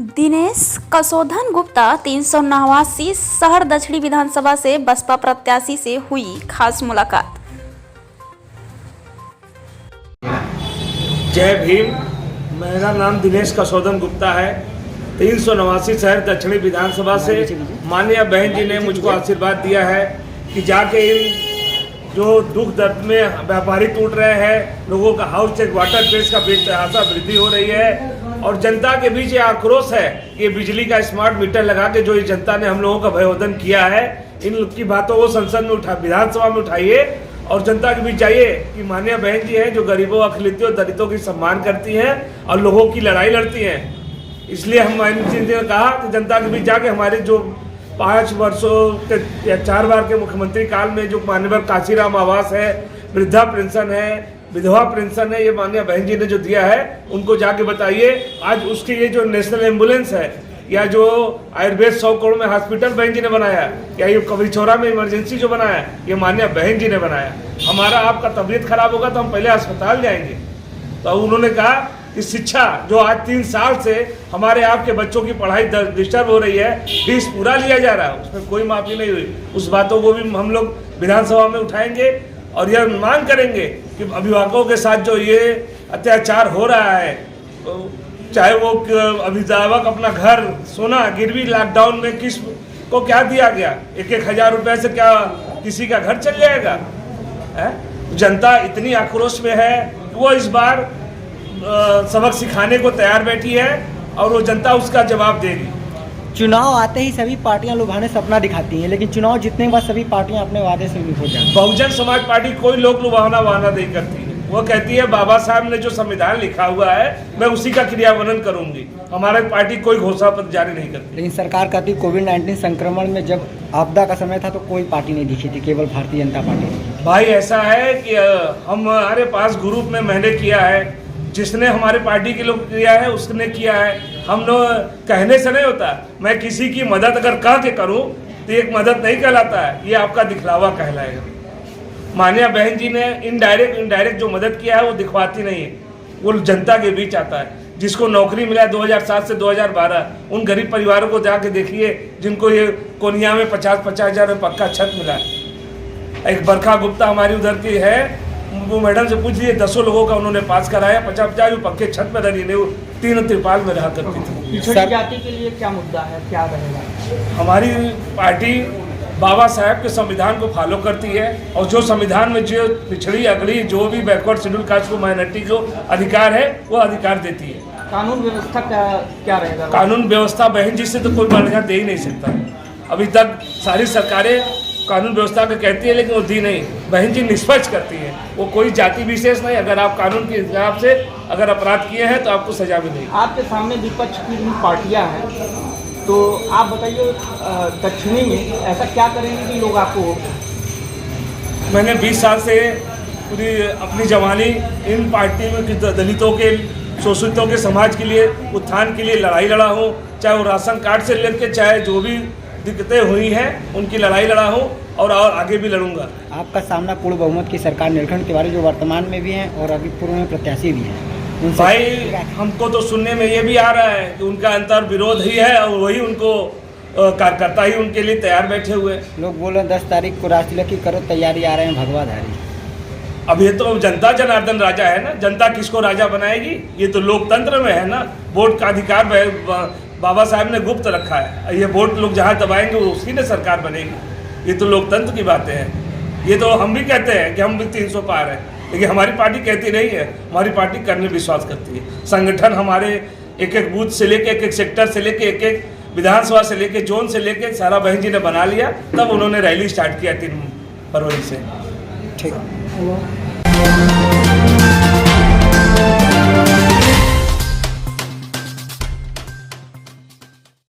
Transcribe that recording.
दिनेश कसोधन गुप्ता 389 शहर दक्षिणी विधानसभा से बसपा प्रत्याशी से हुई खास मुलाकात। जय भीम। मेरा नाम दिनेश कसोधन गुप्ता है। 389 शहर दक्षिणी विधानसभा से माननीय बहन जी ने मुझको आशीर्वाद दिया है कि जाके इन जो दुख दर्द में व्यापारी टूट रहे हैं, लोगों का हाउस चेक वाटर बेस का बेतहाशा वृद्धि हो रही है और जनता के बीच ये आक्रोश है कि बिजली का स्मार्ट मीटर लगा के जो इस जनता ने हम लोगों का भयवर्धन किया है, इन की बातों को संसद में विधानसभा में उठाइए और जनता के बीच जाइए कि माननीय बहन जी हैं जो गरीबों, अखिलितों और दलितों की सम्मान करती हैं और लोगों की लड़ाई लड़ती हैं। इसलिए हम जी ने कहा कि जनता के बीच जाके हमारे जो 5 वर्षों के या 4 बार के मुख्यमंत्री काल में जो मान्यवर काशीराम आवास है, वृद्धा पेंशन है, विधवा पेंशन है, ये माननीय बहन जी ने जो दिया है उनको जाके बताइए। आज उसके ये जो नेशनल एम्बुलेंस है या जो आयुर्वेद 100 करोड़ में हॉस्पिटल बहन जी ने बनाया, या ये कबीरचौरा में इमरजेंसी जो बनाया, ये माननीय बहन जी ने बनाया। हमारा आपका तबीयत खराब होगा तो हम पहले अस्पताल जाएंगे। तो उन्होंने कहा कि शिक्षा जो आज 3 साल से हमारे आपके बच्चों की पढ़ाई डिस्टर्ब हो रही है, फीस पूरा लिया जा रहा है, उसमें कोई माफी नहीं हुई। उस बातों को भी हम लोग विधानसभा में उठाएंगे और यह मांग करेंगे कि अभिभावकों के साथ जो ये अत्याचार हो रहा है, चाहे वो अभिभावक अपना घर सोना गिरवी लॉकडाउन में किस को क्या दिया गया, 1-1 हज़ार रुपए से क्या किसी का घर चल जाएगा है? जनता इतनी आक्रोश में है कि वो इस बार सबक सिखाने को तैयार बैठी है और वो जनता उसका जवाब देगी। चुनाव आते ही सभी पार्टियां लुभाने सपना दिखाती हैं, लेकिन चुनाव जीतने के बाद सभी पार्टियां अपने वादे से विफल जाती हैं। बहुजन समाज पार्टी कोई लोग लुभावना वादा नहीं करती है। वो कहती है बाबा साहब ने जो संविधान लिखा हुआ है मैं उसी का क्रियान्वयन करूंगी। हमारी पार्टी कोई घोषणा पत्र जारी नहीं करती। लेकिन सरकार कहती कोविड-19 संक्रमण में जब आपदा का समय था तो कोई पार्टी नहीं दिखी थी, केवल भारतीय जनता पार्टी। भाई ऐसा है कि हमारे पास ग्रुप में मैंने किया है, जिसने हमारे पार्टी के लोग किया है उसने किया है। हम लोग कहने से नहीं होता। मैं किसी की मदद अगर कह के करूं तो एक मदद नहीं कहलाता है, ये आपका दिखलावा कहलाएगा। माननीय बहन जी ने इनडायरेक्ट जो मदद किया है वो दिखवाती नहीं है, वो जनता के बीच आता है। जिसको नौकरी मिला 2007 से 2012, उन गरीब परिवारों को जाके देखिए जिनको ये कोनिया में 50-50 हज़ार में पक्का छत मिला है। एक बरखा गुप्ता हमारी उधर की है, वो मैडम से पूछिए 10 लोगों का उन्होंने पास कराया, 50-50 पक्के छत में रही, वो 3 त्रिपाल में रहा करती थी। पिछड़ी जाति के लिए क्या मुद्दा है, क्या रहेगा? हमारी पार्टी बाबा साहब के संविधान को फॉलो करती है और जो संविधान में जो पिछड़ी अगड़ी जो भी बैकवर्ड शेड्यूल कास्ट को माइनॉरिटी को अधिकार है वो अधिकार देती है। कानून व्यवस्था क्या रहेगा? कानून व्यवस्था बहन जी से तो कोई मान्यता दे ही नहीं सकता। अभी तक सारी सरकारें कानून व्यवस्था को कहती है लेकिन वो दी नहीं। बहन जी निष्पक्ष करती है, वो कोई जाति विशेष नहीं। अगर आप कानून के हिसाब से अगर अपराध किए हैं तो आपको सजा भी नहीं। आपके सामने विपक्ष की भी पार्टियां हैं, तो आप बताइए दक्षिणी में ऐसा क्या करेंगे कि लोग आपको। मैंने 20 साल से पूरी अपनी जवानी इन पार्टी में दलितों के, शोषितों के समाज के लिए, उत्थान के लिए लड़ाई लड़ा हूँ। चाहे वो राशन कार्ड से लेकर चाहे जो भी दिक्कतें हुई हैं उनकी लड़ाई लड़ा हूँ और आगे भी लड़ूंगा। आपका सामना पूर्ण बहुमत की सरकार नीलखंड तिवारी जो वर्तमान में भी हैं और अभी पूर्व में प्रत्याशी भी हैं, भाई हमको तो सुनने में ये भी आ रहा है कि उनका अंतर विरोध ही है और वही उनको कार्यकर्ता ही उनके लिए तैयार बैठे हुए। लोग बोल रहे हैं 10 तारीख को राष्ट्रतिलक की करो तैयारी, आ रहे हैं भगवाधारी। अब ये तो जनता जनार्दन राजा है ना, जनता किसको राजा बनाएगी? ये तो लोकतंत्र में है ना, वोट का अधिकार बाबा साहब ने गुप्त रखा है। ये वोट लोग जहाँ दबाएंगे उसी ने सरकार बनेगी। ये तो लोकतंत्र की बातें हैं। ये तो हम भी कहते हैं कि हम भी 300 पार हैं, लेकिन हमारी पार्टी कहती नहीं है। हमारी पार्टी करने विश्वास करती है। संगठन हमारे एक-एक बूथ से लेके, एक-एक सेक्टर से लेके, एक-एक विधानसभा से लेके, जोन से लेके सारा बहन जी ने बना लिया। तब उन्होंने रैली स्टार्ट किया 3 फरवरी से। ठीक।